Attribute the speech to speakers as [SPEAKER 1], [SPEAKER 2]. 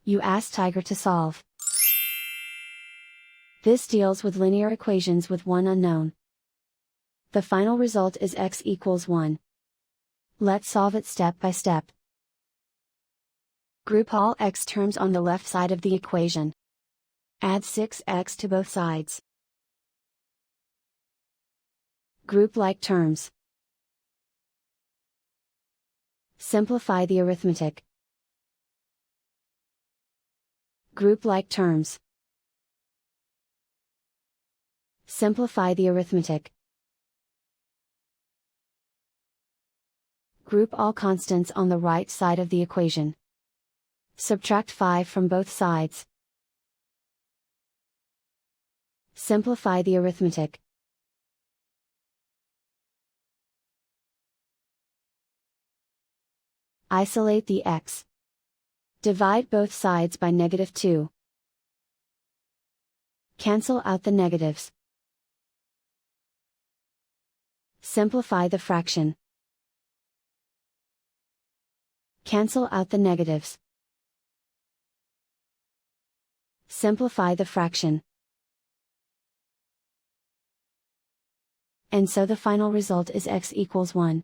[SPEAKER 1] You ask Tiger to solve. This deals with linear equations with one unknown. The final result is x equals 1. Let's solve it step by step. Group all x terms on the left side of the equation. Add 6x to both sides. Group like terms. Simplify the arithmetic. Group like terms. Simplify the arithmetic. Group all constants on the right side of the equation. Subtract 5 from both sides. Simplify the arithmetic. Isolate the x. Divide both sides by -2. Cancel out the negatives. Simplify the fraction. Cancel out the negatives. Simplify the fraction. And so the final result is x equals 1.